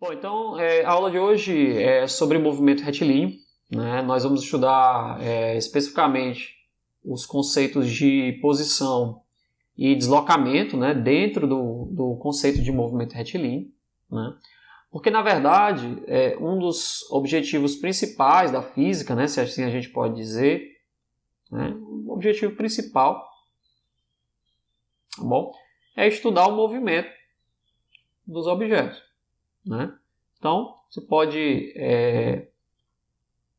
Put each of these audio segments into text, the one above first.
Bom, então a aula de hoje é sobre movimento retilíneo, né? Nós vamos estudar especificamente os conceitos de posição e deslocamento, né? Dentro do conceito de movimento retilíneo, né? Porque, na verdade, um dos objetivos principais da física, né? Se assim a gente pode dizer, né? O objetivo principal, tá bom? É estudar o movimento dos objetos, né? Então, você pode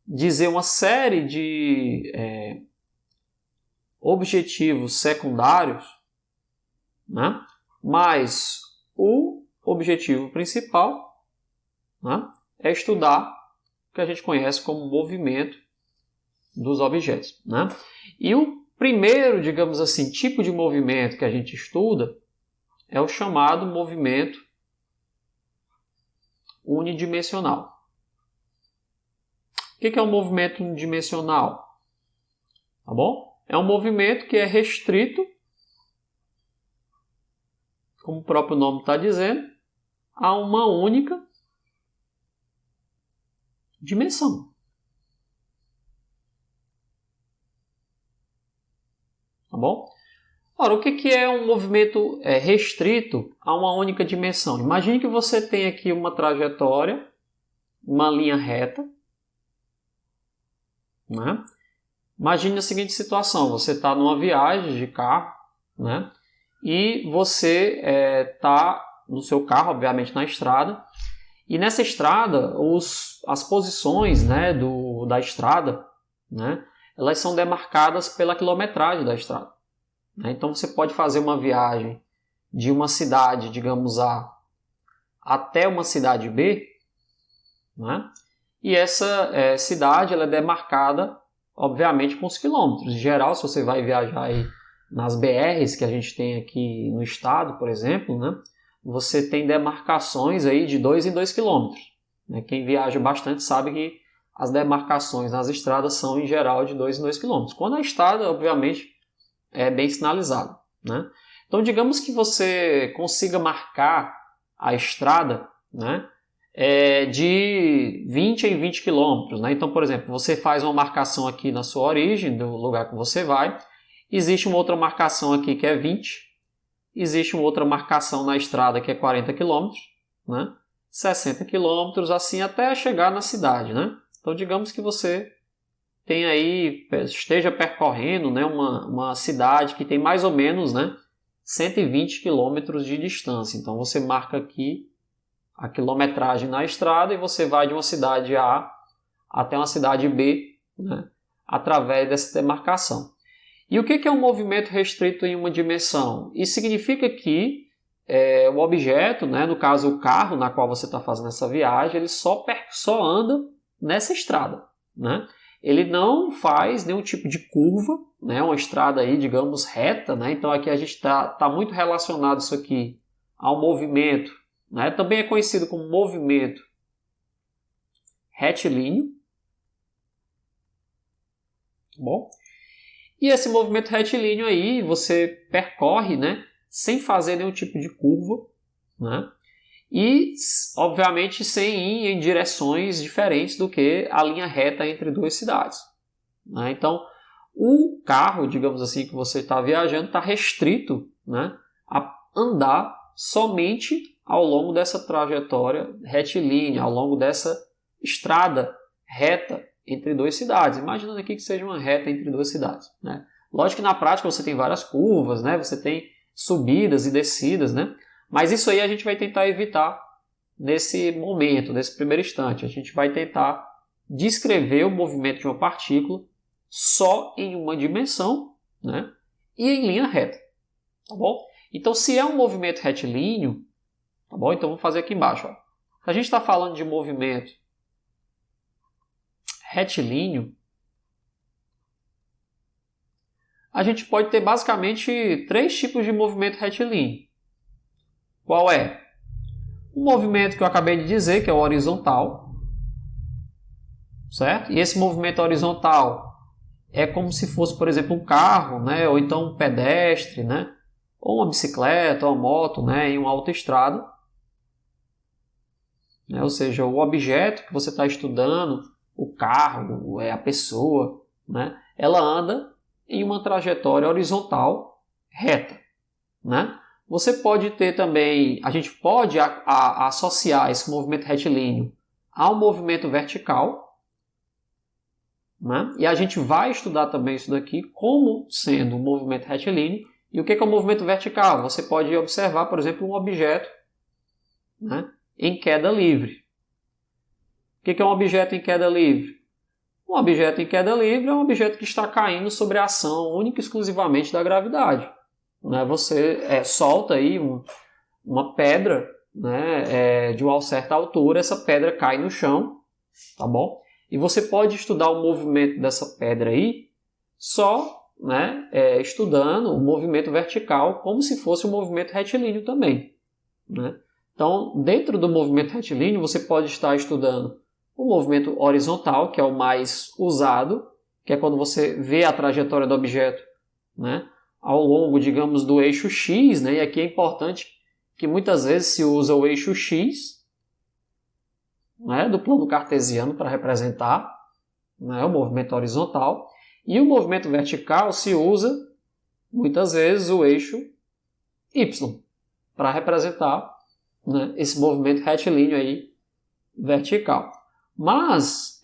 dizer uma série de objetivos secundários, né? Mas o objetivo principal, né, é estudar o que a gente conhece como movimento dos objetos, né? E o primeiro, digamos assim, tipo de movimento que a gente estuda é o chamado movimento unidimensional. O que é um movimento unidimensional? Tá bom? É um movimento que é restrito, como o próprio nome está dizendo, a uma única dimensão. Tá bom? Ora, o que é um movimento restrito a uma única dimensão? Imagine que você tem aqui uma trajetória, uma linha reta, né? Imagine a seguinte situação: você está numa viagem de carro, né? E você está no seu carro, obviamente, na estrada, e nessa estrada as posições, né, da estrada, né, elas são demarcadas pela quilometragem da estrada. Então você pode fazer uma viagem de uma cidade, digamos A, até uma cidade B, né? E essa cidade ela é demarcada, obviamente, com os quilômetros. Em geral, se você vai viajar aí nas BRs que a gente tem aqui no estado, por exemplo, né? Você tem demarcações aí de 2 em 2 quilômetros. Quem viaja bastante sabe que as demarcações nas estradas são, em geral, de 2 em 2 quilômetros. Quando a estrada, obviamente, é bem sinalizado, né? Então, digamos que você consiga marcar a estrada, né, de 20 em 20 quilômetros, né? Então, por exemplo, você faz uma marcação aqui na sua origem, do lugar que você vai, existe uma outra marcação aqui que é 20, existe uma outra marcação na estrada que é 40 quilômetros, né? 60 quilômetros, assim até chegar na cidade, né? Então, digamos que você esteja percorrendo, né, uma cidade que tem mais ou menos, né, 120 quilômetros de distância. Então você marca aqui a quilometragem na estrada e você vai de uma cidade A até uma cidade B, né, através dessa demarcação. E o que é um movimento restrito em uma dimensão? Isso significa que o objeto, né, no caso o carro na qual você está fazendo essa viagem, ele só anda nessa estrada, né? Ele não faz nenhum tipo de curva, né? Uma estrada aí, digamos, reta, né? Então aqui a gente tá muito relacionado isso aqui ao movimento, né? Também é conhecido como movimento retilíneo. Bom, e esse movimento retilíneo aí você percorre, né, sem fazer nenhum tipo de curva, né? E, obviamente, sem ir em direções diferentes do que a linha reta entre duas cidades, né? Então, o carro, digamos assim, que você está viajando, está restrito, né, a andar somente ao longo dessa trajetória retilínea, ao longo dessa estrada reta entre duas cidades. Imaginando aqui que seja uma reta entre duas cidades, né? Lógico que na prática você tem várias curvas, né? Você tem subidas e descidas, né? Mas isso aí a gente vai tentar evitar nesse momento, nesse primeiro instante. A gente vai tentar descrever o movimento de uma partícula só em uma dimensão, né, e em linha reta. Tá bom? Então, se é um movimento retilíneo, tá bom? Então, vamos fazer aqui embaixo. Ó. Se a gente está falando de movimento retilíneo, a gente pode ter basicamente 3 tipos de movimento retilíneo. Qual é? O movimento que eu acabei de dizer, que é o horizontal, certo? E esse movimento horizontal é como se fosse, por exemplo, um carro, né? Ou então um pedestre, né? Ou uma bicicleta, ou uma moto, né? Em uma autoestrada. né? Ou seja, o objeto que você está estudando, o carro, a pessoa, né? Ela anda em uma trajetória horizontal reta, né? Você pode ter também, a gente pode associar esse movimento retilíneo ao movimento vertical, né? E a gente vai estudar também isso daqui como sendo um movimento retilíneo. E o que é o movimento vertical? Você pode observar, por exemplo, um objeto, né, em queda livre. O que é um objeto em queda livre? Um objeto em queda livre é um objeto que está caindo sobre a ação única e exclusivamente da gravidade, né? Você solta aí uma pedra, né, de uma certa altura, essa pedra cai no chão, tá bom? E você pode estudar o movimento dessa pedra aí só, né, estudando o movimento vertical como se fosse um movimento retilíneo também, né? Então, dentro do movimento retilíneo, você pode estar estudando o movimento horizontal, que é o mais usado, que é quando você vê a trajetória do objeto, né, ao longo, digamos, do eixo X, né? E aqui é importante que muitas vezes se usa o eixo X, né, do plano cartesiano para representar, né, o movimento horizontal, e o movimento vertical se usa muitas vezes o eixo Y para representar, né, esse movimento retilíneo aí vertical. Mas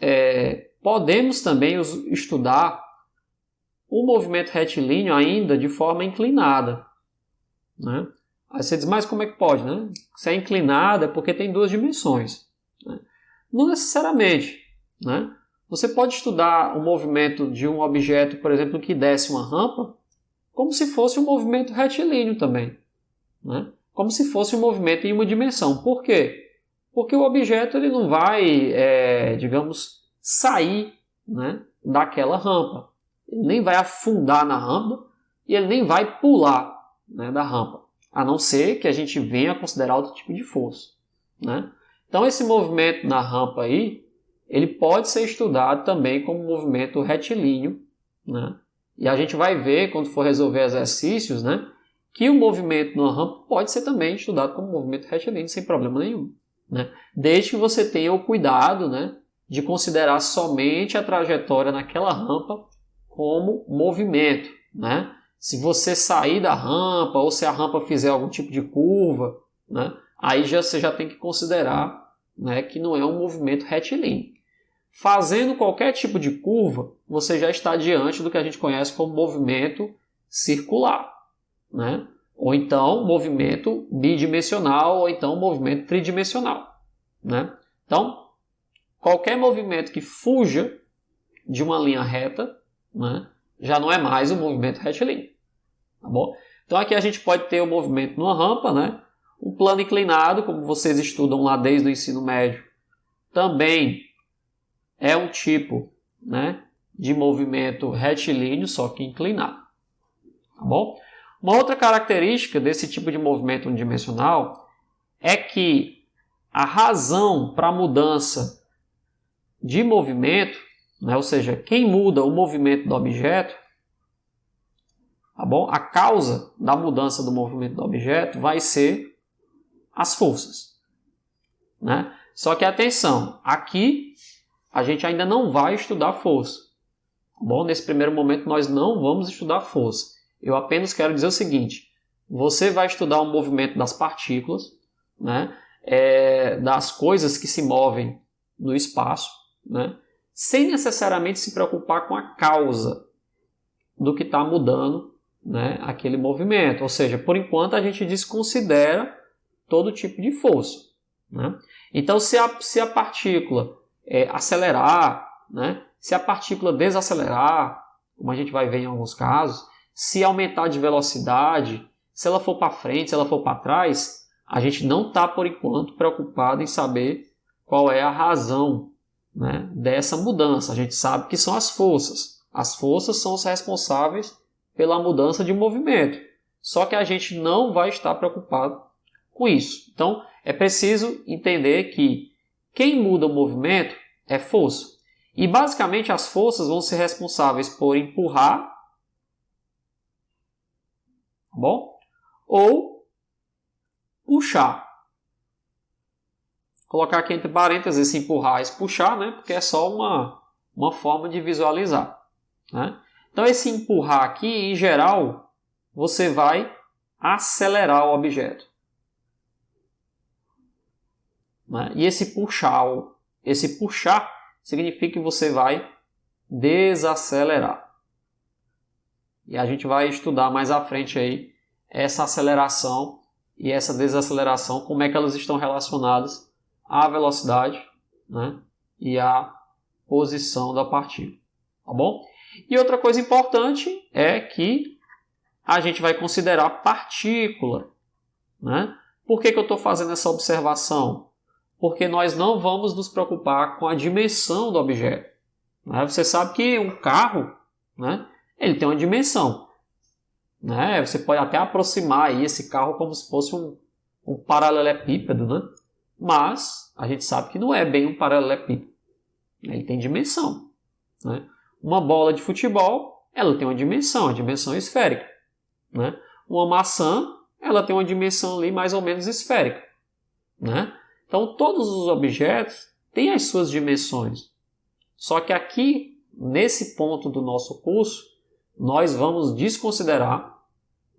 podemos também estudar o movimento retilíneo ainda de forma inclinada, né? Aí você diz, mas como é que pode, né? Se é inclinada é porque tem duas dimensões, né? Não necessariamente, né? Você pode estudar o movimento de um objeto, por exemplo, que desce uma rampa, como se fosse um movimento retilíneo também, né? Como se fosse um movimento em uma dimensão. Por quê? Porque o objeto ele não vai, digamos, sair, né, daquela rampa. Ele nem vai afundar na rampa e ele nem vai pular, né, da rampa. A não ser que a gente venha a considerar outro tipo de força, né? Então esse movimento na rampa aí, ele pode ser estudado também como movimento retilíneo, né? E a gente vai ver, quando for resolver exercícios, né, que o movimento na rampa pode ser também estudado como movimento retilíneo sem problema nenhum, né? Desde que você tenha o cuidado, né, de considerar somente a trajetória naquela rampa como movimento, né? Se você sair da rampa ou se a rampa fizer algum tipo de curva, né, aí você já tem que considerar, né, que não é um movimento retilíneo. Fazendo qualquer tipo de curva, você já está diante do que a gente conhece como movimento circular, né? Ou então movimento bidimensional, ou então movimento tridimensional, né? Então, qualquer movimento que fuja de uma linha reta, né, já não é mais um movimento retilíneo, tá bom? Então aqui a gente pode ter o movimento numa rampa, né? Um plano inclinado, como vocês estudam lá desde o ensino médio, também é um tipo, né, de movimento retilíneo, só que inclinado, tá bom? Uma outra característica desse tipo de movimento unidimensional é que a razão para a mudança de movimento, né, ou seja, quem muda o movimento do objeto, tá bom? A causa da mudança do movimento do objeto vai ser as forças, né? Só que atenção, aqui a gente ainda não vai estudar força, tá bom? Nesse primeiro momento nós não vamos estudar força. Eu apenas quero dizer o seguinte: você vai estudar o movimento das partículas, né? Das coisas que se movem no espaço, né? Sem necessariamente se preocupar com a causa do que está mudando, né, aquele movimento. Ou seja, por enquanto a gente desconsidera todo tipo de força, né? Então, se a partícula acelerar, né, se a partícula desacelerar, como a gente vai ver em alguns casos, se aumentar de velocidade, se ela for para frente, se ela for para trás, a gente não está, por enquanto, preocupado em saber qual é a razão, né, dessa mudança. A gente sabe que são as forças. As forças são os responsáveis pela mudança de movimento. Só que a gente não vai estar preocupado com isso. Então, é preciso entender que quem muda o movimento é força. E, basicamente, as forças vão ser responsáveis por empurrar, tá bom? Ou puxar. colocar aqui entre parênteses esse empurrar e puxar, né? Porque é só uma forma de visualizar, né? Então, esse empurrar aqui, em geral, você vai acelerar o objeto, né? E esse puxar significa que você vai desacelerar. E a gente vai estudar mais à frente aí essa aceleração e essa desaceleração, como é que elas estão relacionadas à velocidade, né? E à posição da partícula, tá bom? E outra coisa importante é que a gente vai considerar partícula, né? Por que eu estou fazendo essa observação? Porque nós não vamos nos preocupar com a dimensão do objeto, né? Você sabe que um carro, né, ele tem uma dimensão, né? Você pode até aproximar aí esse carro como se fosse um paralelepípedo, né? Mas a gente sabe que não é bem um paralelepípedo. Ele tem dimensão, né? Uma bola de futebol, ela tem uma dimensão esférica, né? Uma maçã, ela tem uma dimensão ali mais ou menos esférica, né? Então, todos os objetos têm as suas dimensões. Só que aqui, nesse ponto do nosso curso, nós vamos desconsiderar,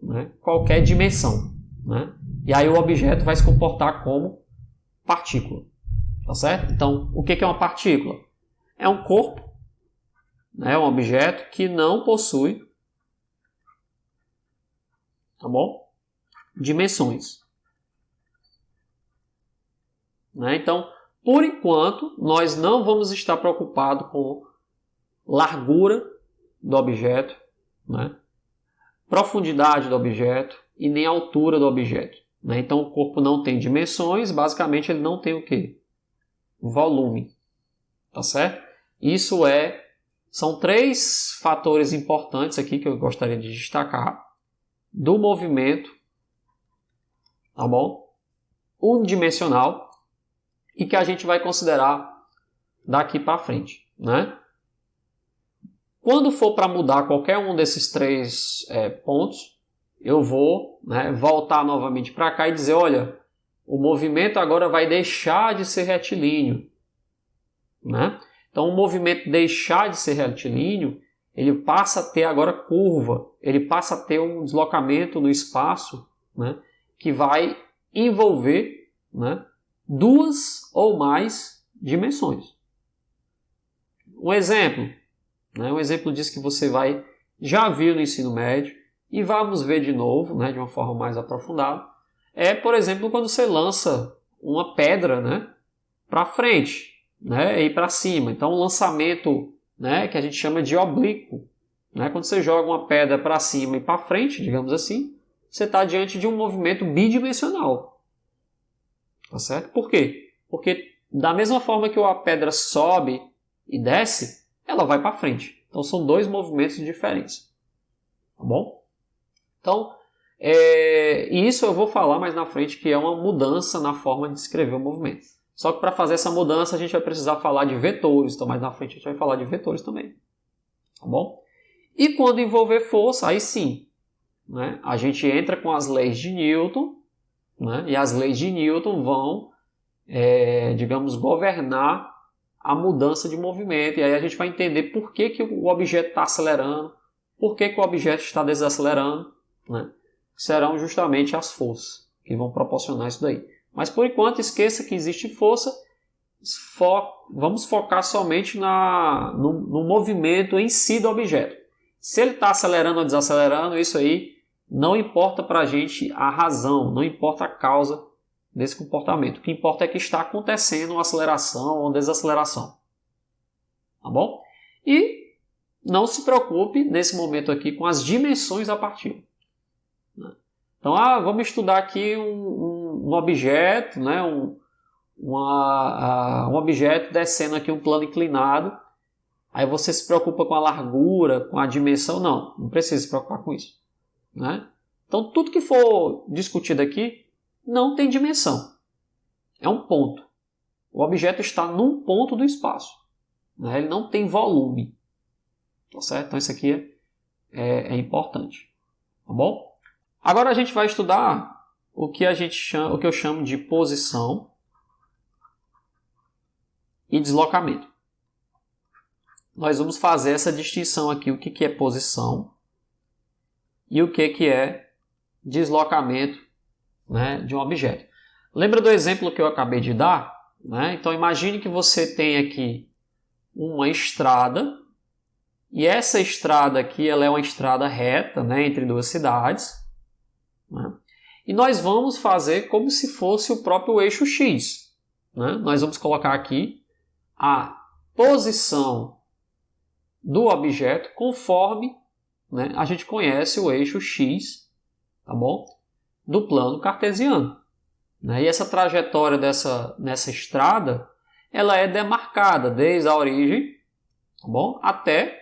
né, qualquer dimensão, né? E aí o objeto vai se comportar como partícula, tá certo? Então, o que é uma partícula? É um corpo, né, um objeto que não possui, tá bom? Dimensões, né? Então, por enquanto, nós não vamos estar preocupados com largura do objeto, né? Profundidade do objeto e nem altura do objeto, né? Então, o corpo não tem dimensões, basicamente ele não tem o quê? Volume, tá certo? São 3 fatores importantes aqui que eu gostaria de destacar do movimento, tá bom? Unidimensional e que a gente vai considerar daqui para frente, né? Quando for para mudar qualquer um desses 3 pontos, eu vou, né, voltar novamente para cá e dizer, olha, o movimento agora vai deixar de ser retilíneo, né? Então, o movimento deixar de ser retilíneo, ele passa a ter agora curva, ele passa a ter um deslocamento no espaço, né, que vai envolver, né, 2 ou mais dimensões. Um exemplo, né, um exemplo disso que você já viu no ensino médio e vamos ver de novo, né, de uma forma mais aprofundada, é, por exemplo, quando você lança uma pedra, né, para frente, né, e para cima. Então, um lançamento, né, que a gente chama de oblíquo, né, quando você joga uma pedra para cima e para frente, digamos assim, você está diante de um movimento bidimensional. Tá certo? Por quê? Porque da mesma forma que a pedra sobe e desce, ela vai para frente. Então, são 2 movimentos diferentes. Tá bom? Então, e isso eu vou falar mais na frente, que é uma mudança na forma de descrever o movimento. Só que para fazer essa mudança a gente vai precisar falar de vetores. Então mais na frente a gente vai falar de vetores também. Tá bom? E quando envolver força, aí sim, né, a gente entra com as leis de Newton, né, e as leis de Newton vão, digamos, governar a mudança de movimento. E aí a gente vai entender por que o objeto está acelerando, por que o objeto está desacelerando, né? Serão justamente as forças que vão proporcionar isso daí. Mas por enquanto esqueça que existe força, vamos focar somente no movimento em si do objeto. Se ele está acelerando ou desacelerando, isso aí não importa para a gente a razão, não importa a causa desse comportamento. O que importa é que está acontecendo uma aceleração ou desaceleração. Tá bom? E não se preocupe nesse momento aqui com as dimensões da partícula. Então, vamos estudar aqui um objeto, né? Um objeto descendo aqui um plano inclinado. Aí você se preocupa com a largura, com a dimensão. Não precisa se preocupar com isso, né? Então, tudo que for discutido aqui não tem dimensão. É um ponto. O objeto está num ponto do espaço, né? Ele não tem volume. Tá certo? Então, isso aqui é importante. Tá bom? Agora a gente vai estudar o que eu chamo de posição, e deslocamento. Nós vamos fazer essa distinção aqui, o que é posição e o que é deslocamento, né, de um objeto. Lembra do exemplo que eu acabei de dar? Né? Então imagine que você tem aqui uma estrada, e essa estrada aqui ela é uma estrada reta, né, entre duas cidades, né? E nós vamos fazer como se fosse o próprio eixo X. Né? Nós vamos colocar aqui a posição do objeto conforme, né, a gente conhece o eixo X, tá bom? Do plano cartesiano. Né? E essa trajetória nessa estrada ela é demarcada desde a origem, tá bom? Até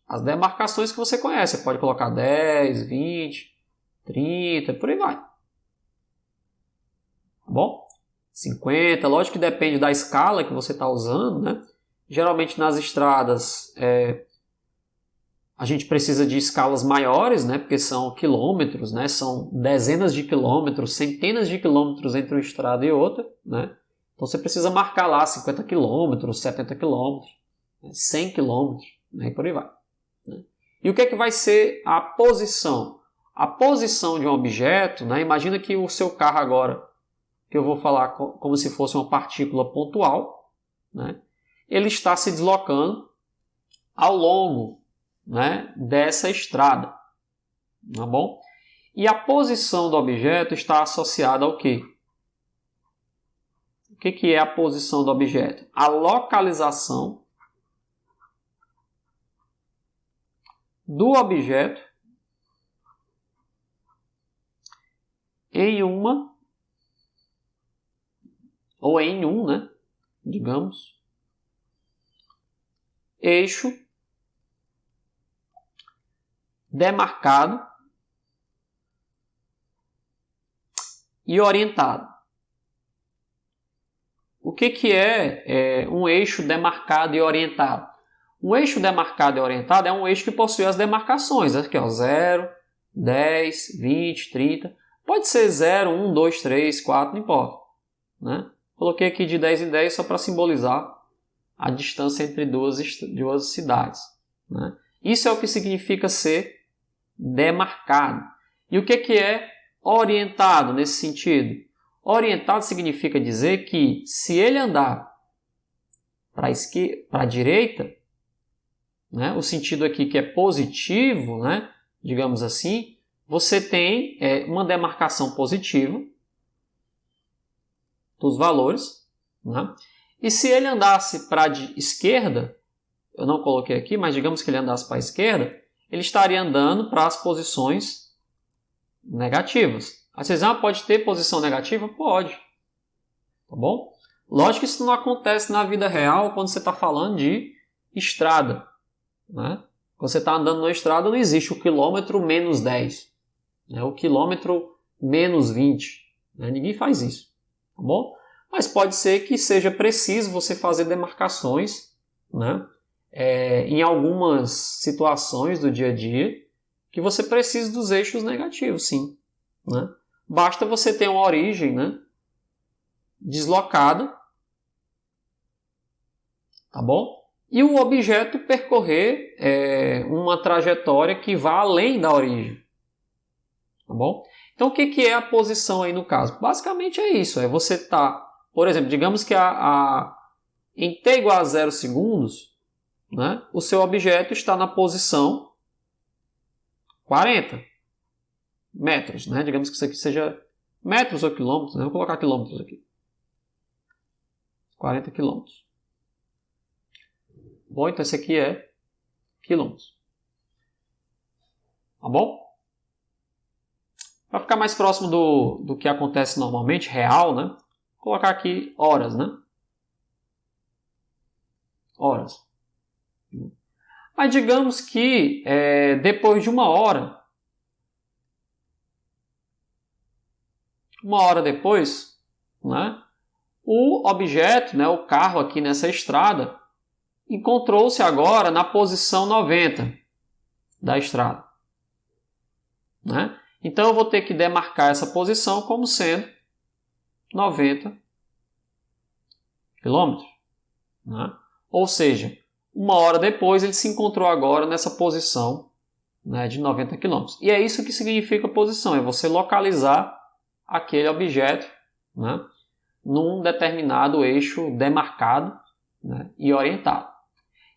as demarcações que você conhece. Você pode colocar 10, 20, 30, por aí vai. Tá bom? 50, lógico que depende da escala que você está usando, né? Geralmente nas estradas a gente precisa de escalas maiores, né? Porque são quilômetros, né? São dezenas de quilômetros, centenas de quilômetros entre uma estrada e outra, né? Então você precisa marcar lá 50 quilômetros, 70 quilômetros, 100 quilômetros, né? E por aí vai. Né? E o que é que vai ser a posição? A posição de um objeto, né? Imagina que o seu carro agora, que eu vou falar como se fosse uma partícula pontual, né? Ele está se deslocando ao longo, né, dessa estrada, tá bom? E a posição do objeto está associada ao quê? O que é a posição do objeto? A localização do objeto em uma ou em um, né, digamos, eixo demarcado e orientado. O que é um eixo demarcado e orientado? Um eixo demarcado e orientado é um eixo que possui as demarcações. Aqui, ó, 0, 10, 20, 30. Pode ser 0, 1, 2, 3, 4, não importa. Né? Coloquei aqui de 10 em 10 só para simbolizar a distância entre duas cidades. Né? Isso é o que significa ser demarcado. E o que é orientado nesse sentido? Orientado significa dizer que se ele andar para a direita, né, o sentido aqui que é positivo, né, digamos assim, você tem uma demarcação positiva dos valores. Né? E se ele andasse para a esquerda, eu não coloquei aqui, mas digamos que ele andasse para a esquerda, ele estaria andando para as posições negativas. Aí vocês pode ter posição negativa? Pode. Tá bom? Lógico que isso não acontece na vida real quando você está falando de estrada. Né? Quando você está andando na estrada, não existe o quilômetro menos 10. Né? O quilômetro menos 20. Né? Ninguém faz isso. Tá bom? Mas pode ser que seja preciso você fazer demarcações, né? Em algumas situações do dia a dia que você precisa dos eixos negativos, sim. Né? Basta você ter uma origem, né, deslocada, tá bom? E o objeto percorrer uma trajetória que vá além da origem, tá bom? Então o que é a posição aí no caso? Basicamente é isso, você tá, por exemplo, digamos que em t igual a 0 segundos, né, o seu objeto está na posição 40 metros, né? Digamos que isso aqui seja metros ou quilômetros, né? Vou colocar quilômetros aqui. 40 quilômetros. Bom, então esse aqui é quilômetros. Tá bom? Para ficar mais próximo do que acontece normalmente, real, né? Vou colocar aqui horas, né? Horas. Mas digamos que depois de uma hora depois, né, o objeto, né, o carro aqui nessa estrada, encontrou-se agora na posição 90 da estrada. Né? Então eu vou ter que demarcar essa posição como sendo 90 quilômetros. né? Ou seja, uma hora depois ele se encontrou agora nessa posição, né, de 90 km. E é isso que significa posição, é você localizar aquele objeto, né, num determinado eixo demarcado, né, e orientado.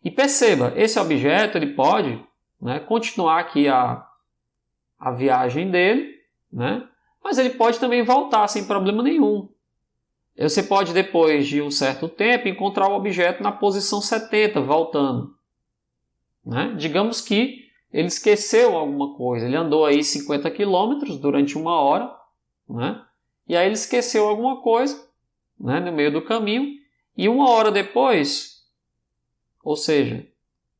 E perceba, esse objeto ele pode, né, continuar aqui a viagem dele, né, mas ele pode também voltar sem problema nenhum. Você pode, depois de um certo tempo, encontrar o objeto na posição 70, voltando, né? Digamos que ele esqueceu alguma coisa, ele andou aí 50 km durante uma hora, né? E aí ele esqueceu alguma coisa, né, no meio do caminho, e uma hora depois, ou seja,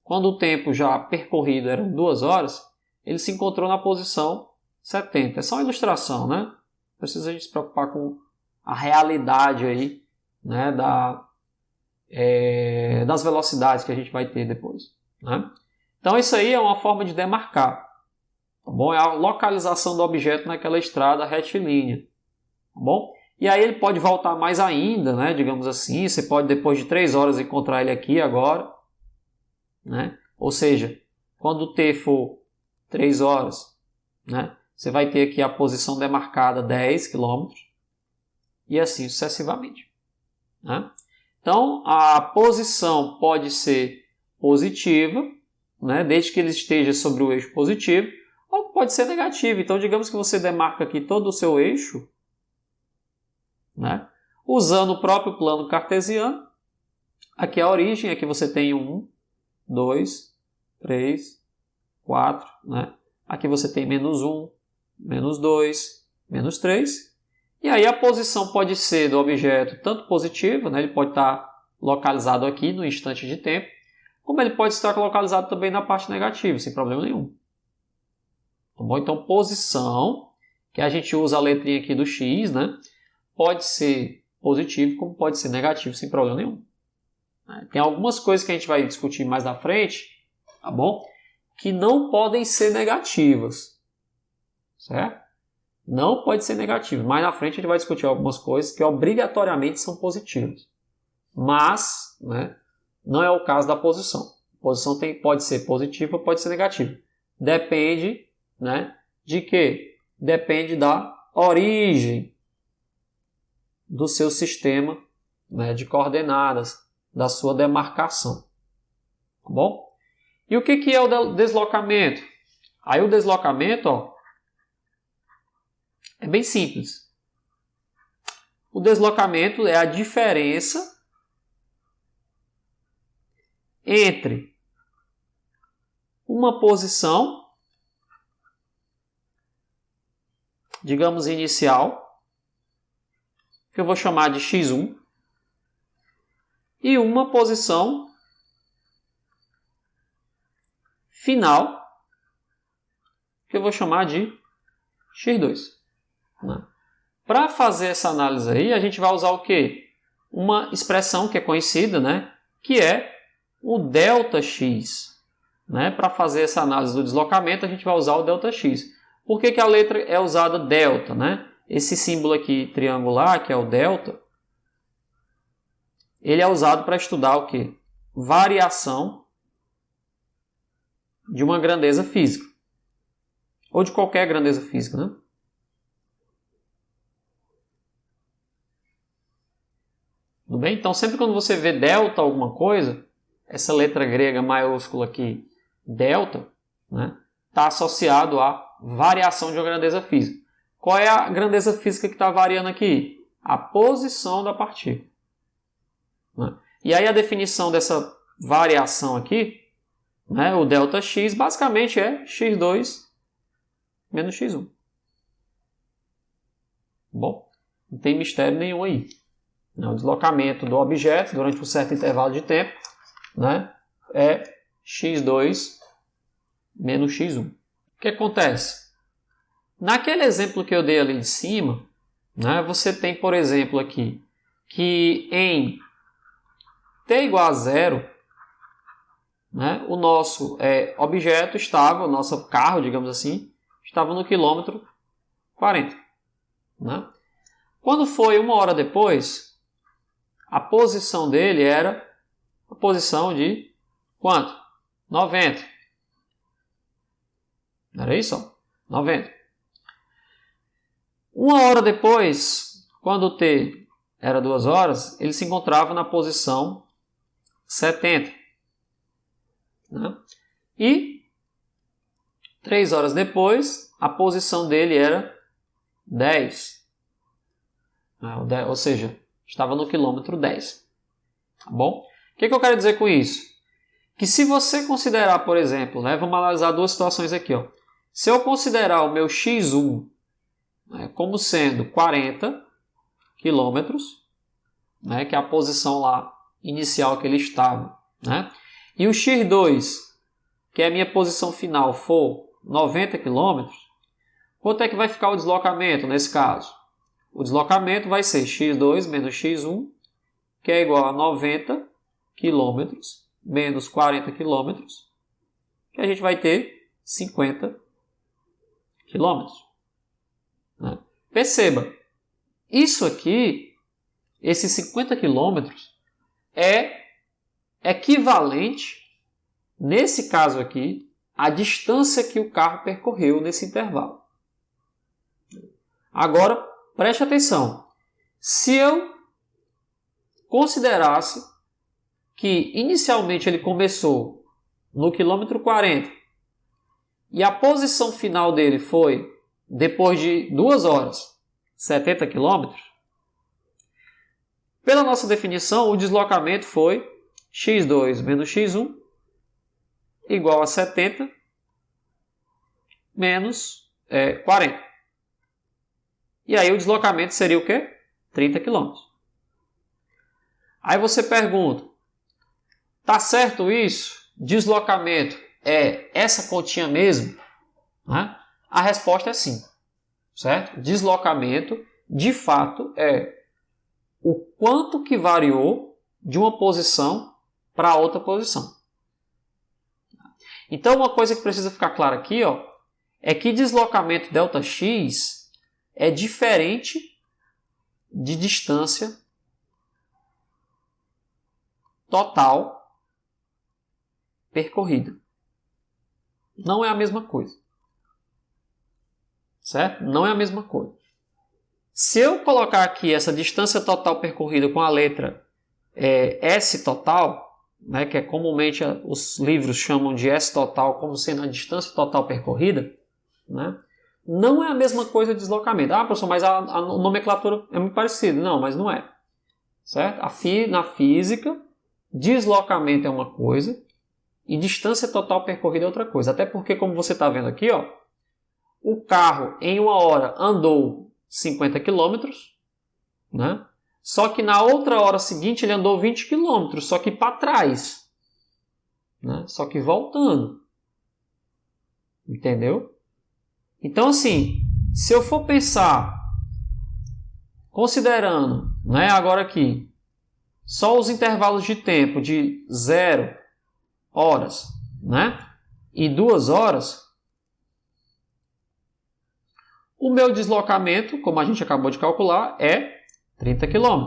quando o tempo já percorrido eram 2 horas, ele se encontrou na posição 70. É só uma ilustração, né? Não precisa a gente se preocupar com a realidade aí, né, das velocidades que a gente vai ter depois, né? Então isso aí é uma forma de demarcar, tá bom? É a localização do objeto naquela estrada retilínea, tá bom? E aí ele pode voltar mais ainda, né, digamos assim, você pode depois de 3 horas encontrar ele aqui agora, né? Ou seja, quando o T for 3 horas, né, você vai ter aqui a posição demarcada 10 km, e assim sucessivamente, né? Então, a posição pode ser positiva, né, desde que ele esteja sobre o eixo positivo, ou pode ser negativa. Então, digamos que você demarca aqui todo o seu eixo, né, usando o próprio plano cartesiano. Aqui é a origem, aqui você tem 1, 2, 3, 4, né? Aqui você tem -1, -2, -3. E aí a posição pode ser do objeto tanto positiva, né, ele pode estar localizado aqui no instante de tempo, como ele pode estar localizado também na parte negativa, sem problema nenhum. Tá bom? Então, posição, que a gente usa a letrinha aqui do X, né, pode ser positivo, como pode ser negativo, sem problema nenhum. Tem algumas coisas que a gente vai discutir mais na frente, tá bom? Que não podem ser negativas, certo? Não pode ser negativo. Mais na frente a gente vai discutir algumas coisas que obrigatoriamente são positivas. Mas, né, não é o caso da posição. A posição pode ser positiva ou pode ser negativa. Depende, né, de quê? Depende da origem do seu sistema, né, de coordenadas, da sua demarcação. Tá bom? E o que é o deslocamento? Aí o deslocamento, ó, é bem simples. O deslocamento é a diferença entre uma posição, digamos inicial, que eu vou chamar de x1, e uma posição final, que eu vou chamar de x2. Para fazer essa análise aí, a gente vai usar o quê? Uma expressão que é conhecida, né? Que é o ΔX. Né? Para fazer essa análise do deslocamento, a gente vai usar o ΔX. Por que a letra é usada delta? Né? Esse símbolo aqui triangular, que é o delta, ele é usado para estudar o quê? Variação de uma grandeza física. Ou de qualquer grandeza física, né? Tudo bem? Então, sempre quando você vê delta alguma coisa, essa letra grega maiúscula aqui, delta, né, está associado à variação de uma grandeza física. Qual é a grandeza física que está variando aqui? A posição da partícula. Né? E aí a definição dessa variação aqui, né, o ΔX, basicamente é x2 menos x1. Bom, não tem mistério nenhum aí. O deslocamento do objeto durante um certo intervalo de tempo, né, é x2 menos x1. O que acontece? Naquele exemplo que eu dei ali de cima, né, você tem, por exemplo, aqui, que em t igual a 0, né, o nosso objeto estava, o nosso carro, digamos assim, estava no quilômetro 40. Né? Quando foi uma hora depois, a posição dele era posição de quanto? 90. Era isso? Ó, 90. Uma hora depois, quando o T era 2 horas, ele se encontrava na posição 70. Né? E 3 horas depois, a posição dele era 10. Ou seja, estava no quilômetro 10. Tá bom? O que eu quero dizer com isso? Que se você considerar, por exemplo, né, vamos analisar duas situações aqui. Ó. Se eu considerar o meu x1 como sendo 40 quilômetros, né, que é a posição lá inicial que ele estava, né, e o x2, que é a minha posição final, for 90 quilômetros, quanto é que vai ficar o deslocamento nesse caso? O deslocamento vai ser x2 menos x1, que é igual a 90 quilômetros menos 40 quilômetros, que a gente vai ter 50 quilômetros. Né? Perceba, isso aqui, esses 50 quilômetros, é equivalente, nesse caso aqui, à distância que o carro percorreu nesse intervalo. Agora, preste atenção. Se eu considerasse que inicialmente ele começou no quilômetro 40 e a posição final dele foi, depois de 2 horas, 70 quilômetros, pela nossa definição, o deslocamento foi x2 menos x1 igual a 70 menos 40. E aí o deslocamento seria o quê? 30 km. Aí você pergunta, tá certo isso? Deslocamento é essa continha mesmo? Né? A resposta é sim. Certo? Deslocamento, de fato, é o quanto que variou de uma posição para outra posição. Então, uma coisa que precisa ficar clara aqui, ó, é que deslocamento ΔX é diferente de distância total percorrida. Não é a mesma coisa. Certo? Não é a mesma coisa. Se eu colocar aqui essa distância total percorrida com a letra S total, né, que é comumente os livros chamam de S total como sendo a distância total percorrida, né, não é a mesma coisa de deslocamento. Ah, professor, mas a nomenclatura é muito parecida. Não, mas não é. Certo? Na física, deslocamento é uma coisa e distância total percorrida é outra coisa. Até porque, como você está vendo aqui, ó, o carro em 1 hora andou 50 km, né? Só que na outra hora seguinte ele andou 20 km, só que para trás. Né? Só que voltando. Entendeu? Então, assim, se eu for pensar, considerando, né, agora aqui, só os intervalos de tempo de 0 horas, né, e 2 horas, o meu deslocamento, como a gente acabou de calcular, é 30 km.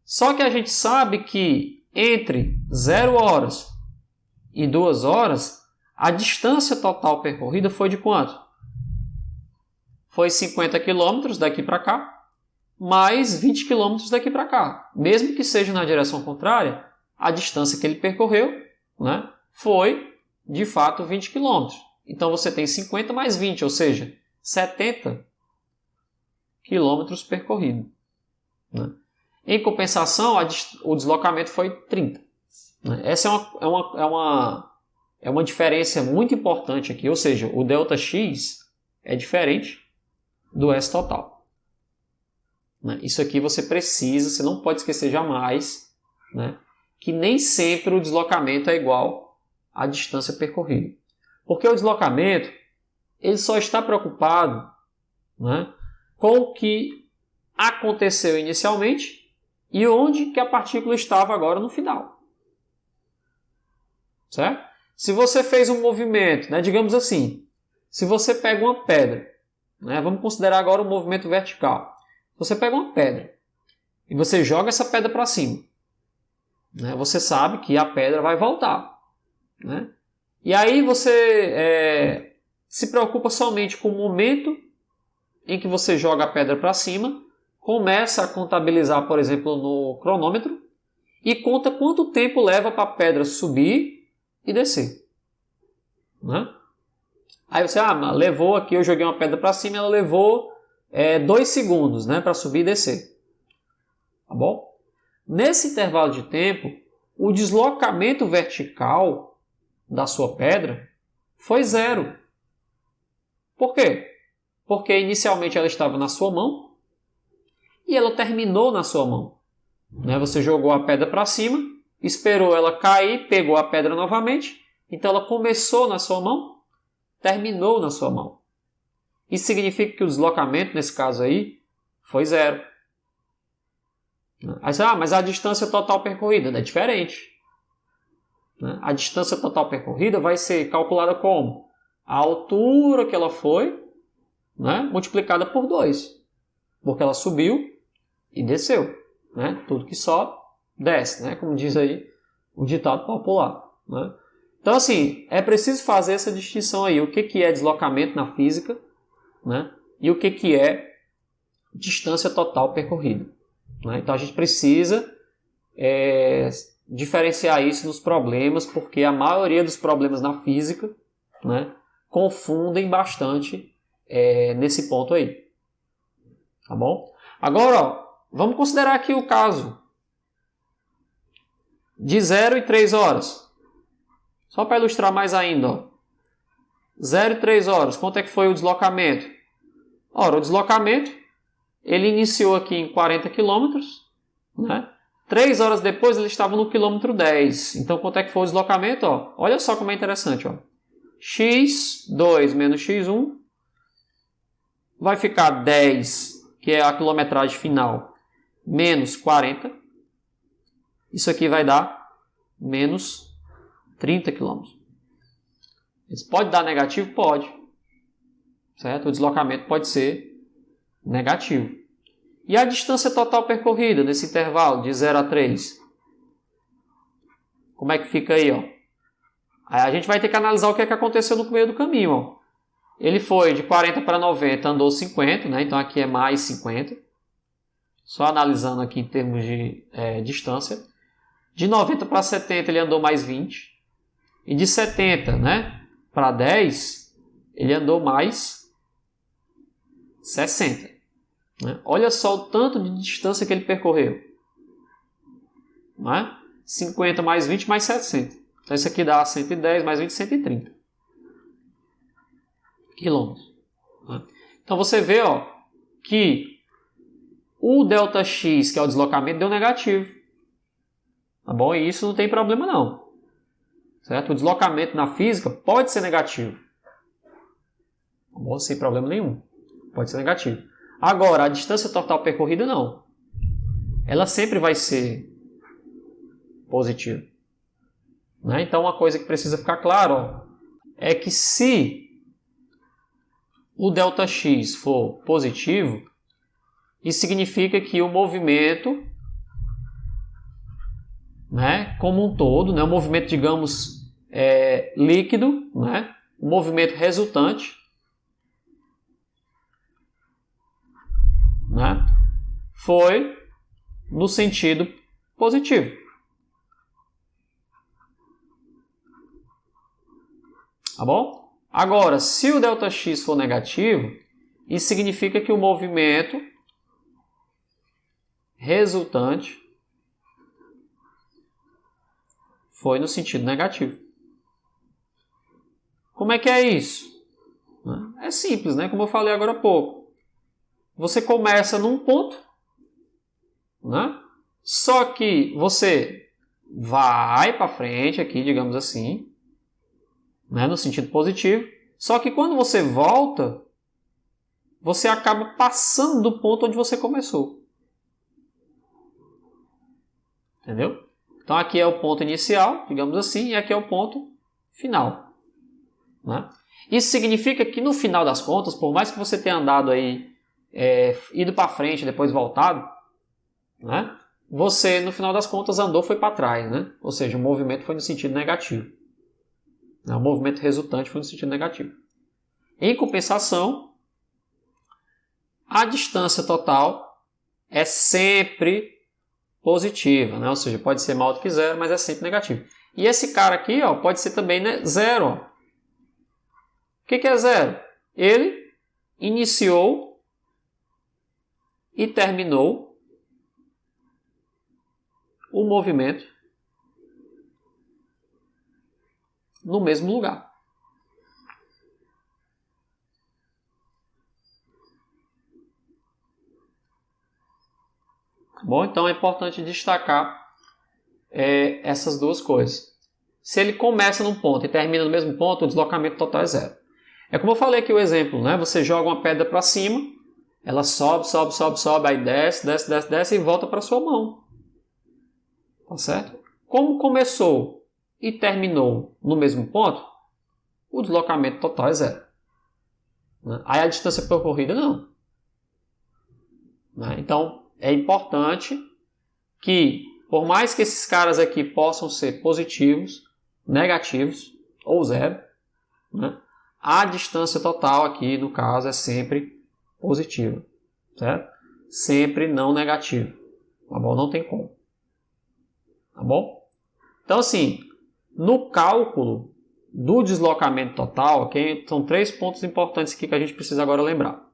Só que a gente sabe que entre 0 horas e 2 horas, a distância total percorrida foi de quanto? Foi 50 km daqui para cá, mais 20 km daqui para cá. Mesmo que seja na direção contrária, a distância que ele percorreu, né, foi, de fato, 20 km. Então você tem 50 mais 20, ou seja, 70 quilômetros percorridos. Né? Em compensação, o deslocamento foi 30. Né? Essa é uma diferença muito importante aqui, ou seja, o ΔX é diferente do S total. Né? Isso aqui você não pode esquecer jamais, né, que nem sempre o deslocamento é igual à distância percorrida. Porque o deslocamento ele só está preocupado, né, com o que aconteceu inicialmente e onde que a partícula estava agora no final. Certo? Se você fez um movimento, né, digamos assim, se você pega uma pedra, né, vamos considerar agora o movimento vertical. Você pega uma pedra e você joga essa pedra para cima. né, você sabe que a pedra vai voltar. Né? E aí você se preocupa somente com o momento em que você joga a pedra para cima, começa a contabilizar, por exemplo, no cronômetro e conta quanto tempo leva para a pedra subir e descer. Né? Aí você, levou aqui, eu joguei uma pedra para cima e ela levou 2 segundos, né, para subir e descer. Tá bom? Nesse intervalo de tempo, o deslocamento vertical da sua pedra foi 0. Por quê? Porque inicialmente ela estava na sua mão e ela terminou na sua mão. Né? Você jogou a pedra para cima, esperou ela cair, pegou a pedra novamente, então ela começou na sua mão, terminou na sua mão. Isso significa que o deslocamento, nesse caso aí, foi 0. Aí você, mas a distância total percorrida é diferente. A distância total percorrida vai ser calculada como? A altura que ela foi, né, multiplicada por 2. Porque ela subiu e desceu. Né? Tudo que sobe, desce, né? Como diz aí o ditado popular. Né? Então, assim, é preciso fazer essa distinção aí. O que é deslocamento na física, né? E o que é distância total percorrida. Né? Então, a gente precisa diferenciar isso nos problemas, porque a maioria dos problemas na física, né, confundem bastante nesse ponto aí. Tá bom? Agora, ó, vamos considerar aqui o caso de 0 e 3 horas. Só para ilustrar mais ainda. Ó. 0 e 3 horas. Quanto é que foi o deslocamento? Ora, o deslocamento, ele iniciou aqui em 40 km. Né? 3 horas depois ele estava no quilômetro 10. Então, quanto é que foi o deslocamento? Ó? Olha só como é interessante. Ó. x2 menos x1 vai ficar 10, que é a quilometragem final, menos 40. Isso aqui vai dar menos 30 km. Isso pode dar negativo? Pode. Certo? O deslocamento pode ser negativo. E a distância total percorrida nesse intervalo de 0 a 3? Como é que fica aí? Ó? Aí a gente vai ter que analisar o que aconteceu no meio do caminho. Ó. Ele foi de 40 para 90, andou 50, né? Então aqui é mais 50. Só analisando aqui em termos de distância. De 90 para 70 ele andou mais 20. E de 70, né, para 10 ele andou mais 60. Né? Olha só o tanto de distância que ele percorreu. Né? 50 mais 20 mais 60. Então isso aqui dá 110 mais 20, 130 quilômetros. Né? Então você vê, ó, que o ΔX, que é o deslocamento, deu negativo. Tá bom? E isso não tem problema não. Certo? O deslocamento na física pode ser negativo. Tá bom? Sem problema nenhum. Pode ser negativo. Agora, a distância total percorrida não. Ela sempre vai ser positiva. Né? Então, uma coisa que precisa ficar claro, ó, é que se o ΔX for positivo, isso significa que o movimento, né, como um todo, né, o movimento, digamos, líquido, né, o movimento resultante, né, foi no sentido positivo. Tá bom? Agora, se o ΔX for negativo, isso significa que o movimento resultante foi no sentido negativo. Como é que é isso? É simples, né? Como eu falei agora há pouco. Você começa num ponto, né? Só que você vai para frente aqui, digamos assim, né? No sentido positivo. Só que quando você volta, você acaba passando do ponto onde você começou. Entendeu? Então aqui é o ponto inicial, digamos assim, e aqui é o ponto final. Né? Isso significa que no final das contas, por mais que você tenha andado aí, ido para frente e depois voltado, né? você, no final das contas, andou foi para trás, né? Ou seja, o movimento foi no sentido negativo. O movimento resultante foi no sentido negativo. Em compensação, a distância total é sempre positiva, né? Ou seja, pode ser maior do que zero, mas é sempre negativo. E esse cara aqui, ó, pode ser também, né, zero. Ó. O que é zero? Ele iniciou e terminou o movimento no mesmo lugar. Bom, então é importante destacar essas duas coisas. Se ele começa num ponto e termina no mesmo ponto, o deslocamento total é zero. É como eu falei aqui o exemplo, né? Você joga uma pedra para cima, ela sobe, sobe, sobe, sobe, aí desce, desce, desce, desce e volta para sua mão. Tá certo? Como começou e terminou no mesmo ponto, o deslocamento total é zero. Aí a distância percorrida não. Então é importante que, por mais que esses caras aqui possam ser positivos, negativos ou zero, né, a distância total aqui, no caso, é sempre positiva, certo? Sempre não negativa, tá bom? Não tem como, tá bom? Então, assim, no cálculo do deslocamento total, okay, são 3 pontos importantes aqui que a gente precisa agora lembrar.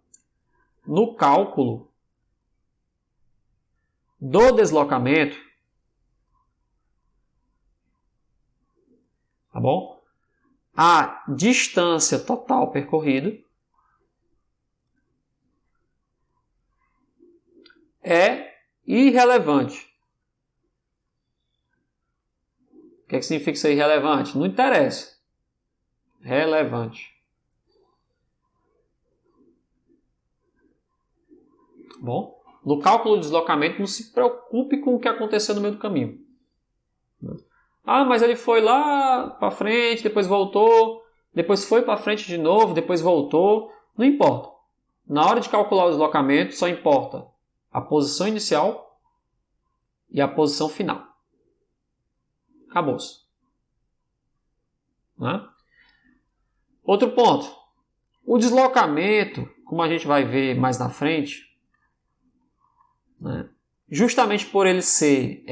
No cálculo do deslocamento, tá bom? A distância total percorrida é irrelevante. O que significa ser irrelevante? Não interessa. Relevante. Bom, no cálculo do deslocamento, não se preocupe com o que aconteceu no meio do caminho. Ah, mas ele foi lá para frente, depois voltou, depois foi para frente de novo, depois voltou. Não importa. Na hora de calcular o deslocamento, só importa a posição inicial e a posição final. Acabou-se. Né? Outro ponto. O deslocamento, como a gente vai ver mais na frente, né, justamente por ele ser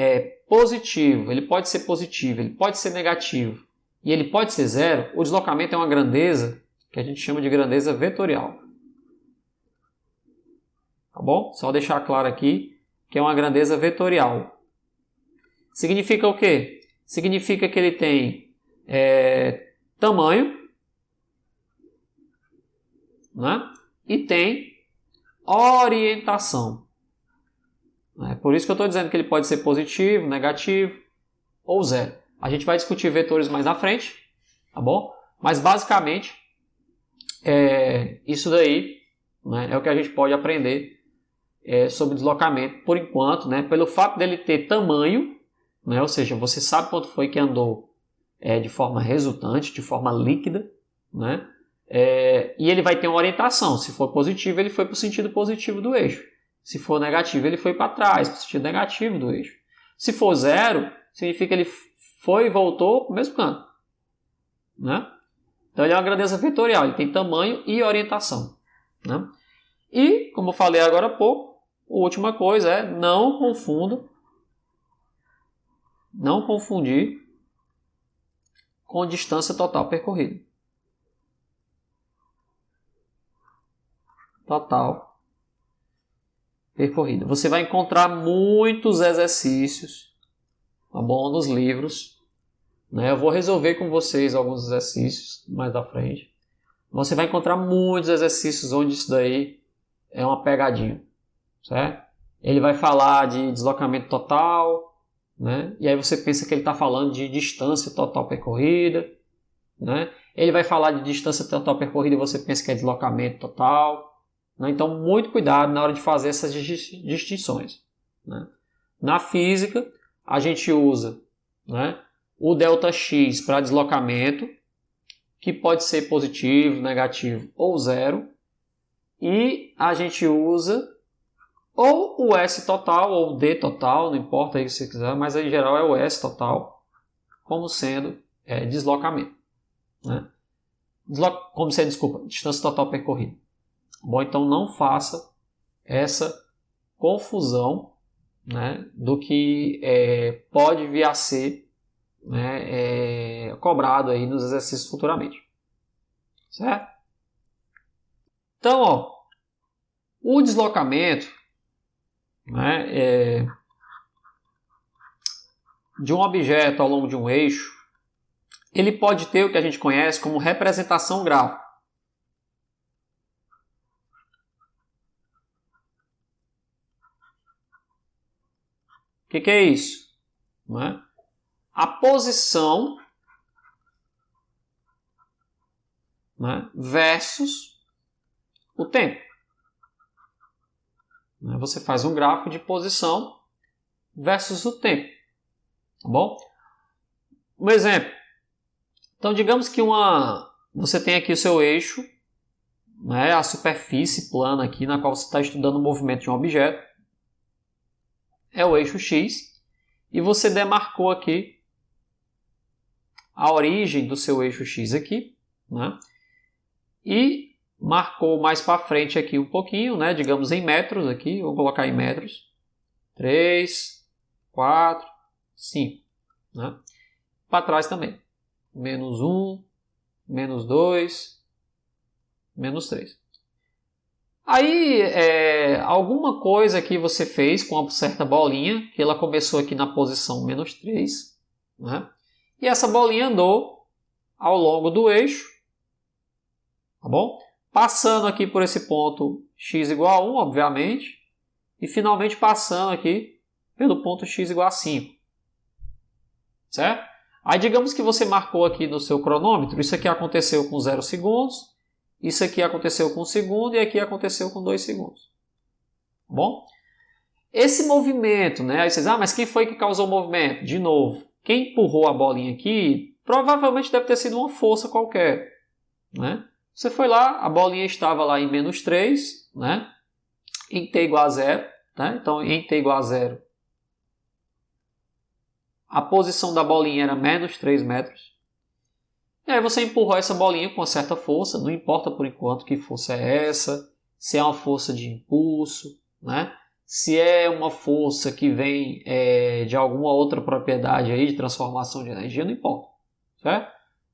positivo, ele pode ser positivo, ele pode ser negativo e ele pode ser zero, o deslocamento é uma grandeza que a gente chama de grandeza vetorial. Tá bom? Só deixar claro aqui que é uma grandeza vetorial. Significa o quê? Significa que ele tem tamanho, né? E tem orientação. É por isso que eu estou dizendo que ele pode ser positivo, negativo ou zero. A gente vai discutir vetores mais na frente, tá bom? Mas basicamente, isso daí, né, é o que a gente pode aprender sobre deslocamento por enquanto, né? Pelo fato dele ter tamanho, né? Ou seja, você sabe quanto foi que andou de forma resultante, de forma líquida, né? E ele vai ter uma orientação. Se for positivo, ele foi para o sentido positivo do eixo. Se for negativo, ele foi para trás, para o sentido negativo do eixo. Se for zero, significa que ele foi e voltou para o mesmo canto. Né? Então ele é uma grandeza vetorial, ele tem tamanho e orientação. Né? E, como eu falei agora há pouco, a última coisa é não confundir com distância total percorrida. Total percorrida. Você vai encontrar muitos exercícios, tá bom, nos livros. Né? Eu vou resolver com vocês alguns exercícios mais à frente. Você vai encontrar muitos exercícios onde isso daí é uma pegadinha, certo? Ele vai falar de deslocamento total, né? E aí você pensa que ele está falando de distância total percorrida, né? Ele vai falar de distância total percorrida e você pensa que é deslocamento total. Então, muito cuidado na hora de fazer essas distinções. Né? Na física, a gente usa, né, o ΔX para deslocamento, que pode ser positivo, negativo ou zero. E a gente usa ou o S total, ou o D total, não importa aí se você quiser, mas em geral é o S total, como sendo deslocamento. Né? Como sendo, desculpa, distância total percorrida. Bom, então não faça essa confusão, né, do que pode vir a ser, né, cobrado aí nos exercícios futuramente. Certo? Então, ó, o deslocamento, né, de um objeto ao longo de um eixo, ele pode ter o que a gente conhece como representação gráfica. O que é isso? Né? A posição, né, versus o tempo. Você faz um gráfico de posição versus o tempo. Tá bom? Um exemplo. Então, digamos que você tem aqui o seu eixo, né, a superfície plana aqui na qual você está estudando o movimento de um objeto. É o eixo X. E você demarcou aqui a origem do seu eixo X aqui. Né, e marcou mais para frente aqui um pouquinho, né, digamos em metros aqui. Vou colocar em metros. 3, 4, 5. Né, para trás também. Menos 1, menos 2, menos 3. Aí, alguma coisa que você fez com uma certa bolinha, que ela começou aqui na posição menos 3, né? E essa bolinha andou ao longo do eixo, tá bom? Passando aqui por esse ponto x igual a 1, obviamente, e finalmente passando aqui pelo ponto x igual a 5, certo? Aí digamos que você marcou aqui no seu cronômetro, isso aqui aconteceu com 0 segundos, isso aqui aconteceu com 1 segundo e aqui aconteceu com 2 segundos. Tá bom? Esse movimento, né? Aí vocês dizem, mas quem foi que causou o movimento? De novo, quem empurrou a bolinha aqui, provavelmente deve ter sido uma força qualquer. Né? Você foi lá, a bolinha estava lá em menos 3, né? Em t igual a 0. Né? Então, em t igual a 0, a posição da bolinha era menos 3 metros. E aí você empurrou essa bolinha com uma certa força, não importa por enquanto que força é essa, se é uma força de impulso, né? Se é uma força que vem de alguma outra propriedade aí de transformação de energia, não importa. Certo?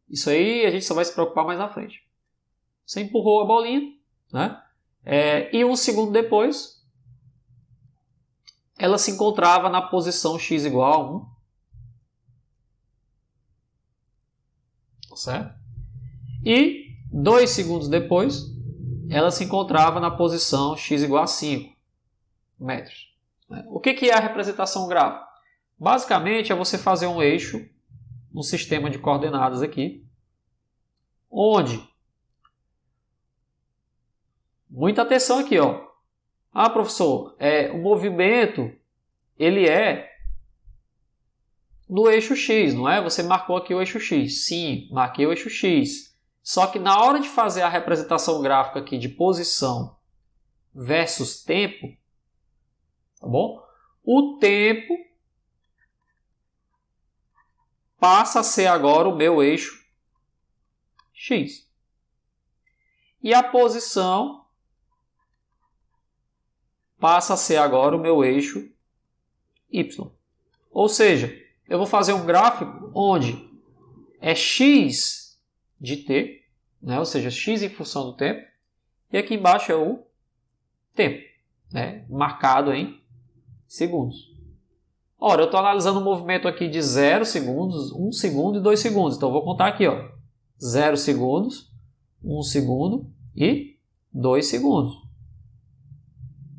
Isso aí a gente só vai se preocupar mais na frente. Você empurrou a bolinha, né? E 1 segundo depois, ela se encontrava na posição x igual a 1. Certo? E 2 segundos depois, ela se encontrava na posição x igual a 5 metros. O que é a representação gráfica? Basicamente é você fazer um eixo, um sistema de coordenadas aqui, onde, muita atenção aqui, ó. Ah, professor, o movimento ele é no eixo X, não é? Você marcou aqui o eixo X. Sim, marquei o eixo X. Só que na hora de fazer a representação gráfica aqui de posição versus tempo, tá bom? O tempo passa a ser agora o meu eixo X. E a posição passa a ser agora o meu eixo Y. Ou seja, eu vou fazer um gráfico onde é x de t, né? Ou seja, x em função do tempo, e aqui embaixo é o tempo, né? Marcado em segundos. Ora, eu estou analisando um movimento aqui de 0 segundos, 1 segundo e 2 segundos. Então, eu vou contar aqui, ó, 0 segundos, 1 segundo e 2 segundos.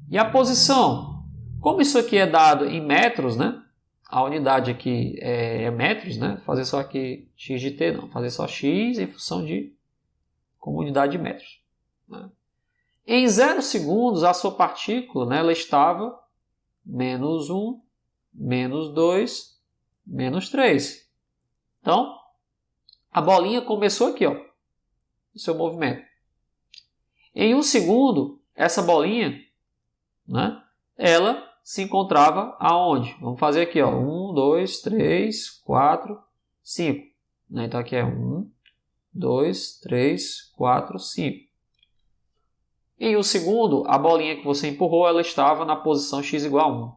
E a posição? Como isso aqui é dado em metros, né? A unidade aqui é metros, né? Fazer só aqui x de t, não. Fazer só x em função de como unidade de metros. Né? Em 0 segundos, a sua partícula, né, ela estava menos 1, menos 2, menos 3. Então, a bolinha começou aqui, ó, o seu movimento. Em 1 segundo, essa bolinha, né, ela se encontrava aonde? Vamos fazer aqui, ó, 1, 2, 3, 4, 5. Então aqui é 1, 2, 3, 4, 5. Em 1 segundo, a bolinha que você empurrou, ela estava na posição x igual a 1.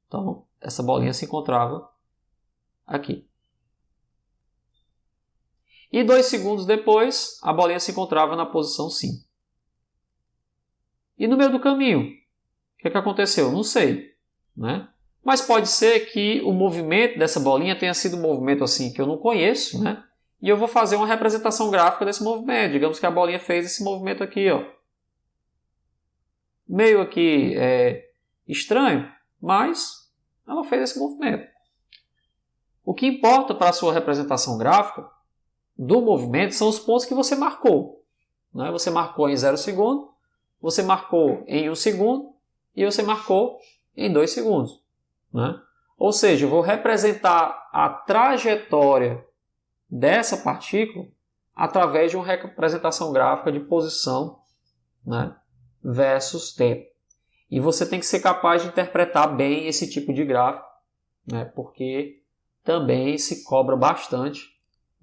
Então, essa bolinha se encontrava aqui. E 2 segundos depois, a bolinha se encontrava na posição 5. E no meio do caminho, o que aconteceu? Não sei, né? Mas pode ser que o movimento dessa bolinha tenha sido um movimento assim que eu não conheço, né? E eu vou fazer uma representação gráfica desse movimento. Digamos que a bolinha fez esse movimento aqui, ó. Meio aqui estranho, mas ela fez esse movimento. O que importa para a sua representação gráfica do movimento são os pontos que você marcou, né? Você marcou em 0 segundo, você marcou em 1 segundo e você marcou em 2 segundos, né? Ou seja, eu vou representar a trajetória dessa partícula através de uma representação gráfica de posição, né, versus tempo. E você tem que ser capaz de interpretar bem esse tipo de gráfico, né, porque também se cobra bastante,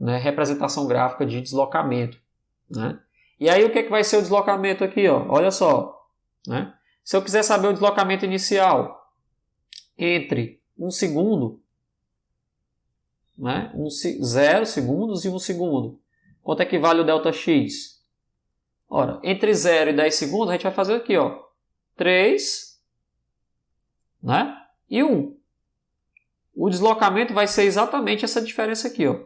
né, representação gráfica de deslocamento, né? E aí o que vai ser o deslocamento aqui? Ó? Olha só, né? Se eu quiser saber o deslocamento inicial entre 1 segundo, né, 0 segundos e 1 segundo, quanto é que vale o ΔX? Ora, entre 0 e 10 segundos a gente vai fazer aqui, ó, 3, né, e 1. O deslocamento vai ser exatamente essa diferença aqui, ó.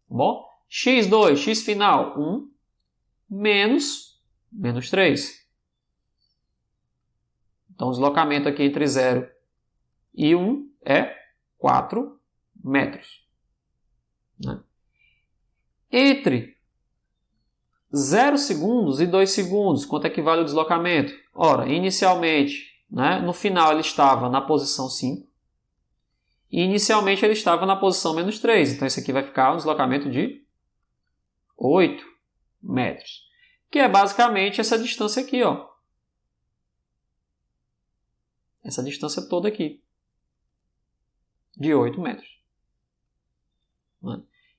Bom, x2, x final, 1, menos 3. Então, o deslocamento aqui entre 0 e 1 é 4 metros. Né? Entre 0 segundos e 2 segundos, quanto é que vale o deslocamento? Ora, inicialmente, né, no final ele estava na posição 5. E inicialmente ele estava na posição menos 3. Então, isso aqui vai ficar um deslocamento de 8 metros. Que é basicamente essa distância aqui, ó. Essa distância toda aqui. De 8 metros.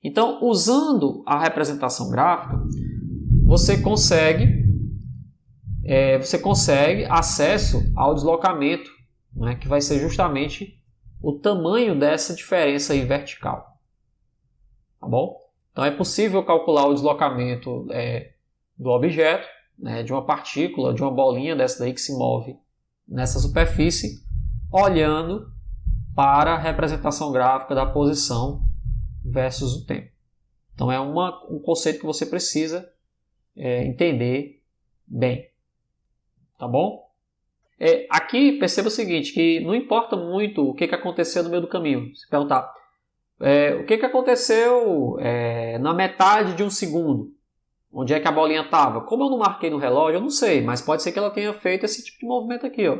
Então, usando a representação gráfica, você consegue acesso ao deslocamento, né, que vai ser justamente o tamanho dessa diferença aí vertical. Tá bom? Então é possível calcular o deslocamento do objeto, né, de uma partícula, de uma bolinha dessa daí que se move nessa superfície, olhando para a representação gráfica da posição versus o tempo. Então é um conceito que você precisa entender bem. Tá bom? Aqui perceba o seguinte, que não importa muito o que aconteceu no meio do caminho. Se perguntar, o que aconteceu na metade de 1 segundo? Onde é que a bolinha estava? Como eu não marquei no relógio, eu não sei, mas pode ser que ela tenha feito esse tipo de movimento aqui, ó.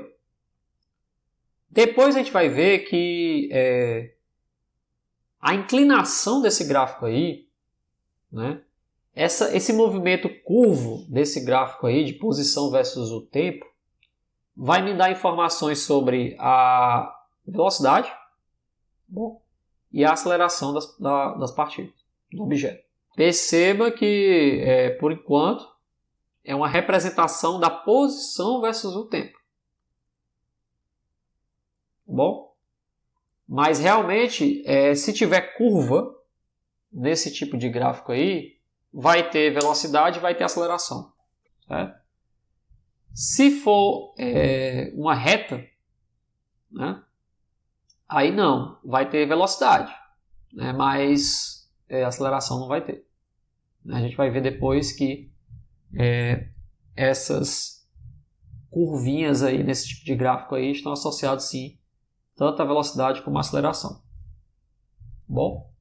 Depois a gente vai ver que a inclinação desse gráfico aí, né, esse movimento curvo desse gráfico aí, de posição versus o tempo, vai me dar informações sobre a velocidade, bom, e a aceleração das partículas, do objeto. Perceba que, por enquanto, é uma representação da posição versus o tempo. Bom? Mas realmente, se tiver curva nesse tipo de gráfico aí, vai ter velocidade e vai ter aceleração. Certo? Se for uma reta, né, aí não, vai ter velocidade, né, mas aceleração não vai ter. A gente vai ver depois que essas curvinhas aí nesse tipo de gráfico aí estão associadas sim tanto à velocidade como à aceleração. Bom?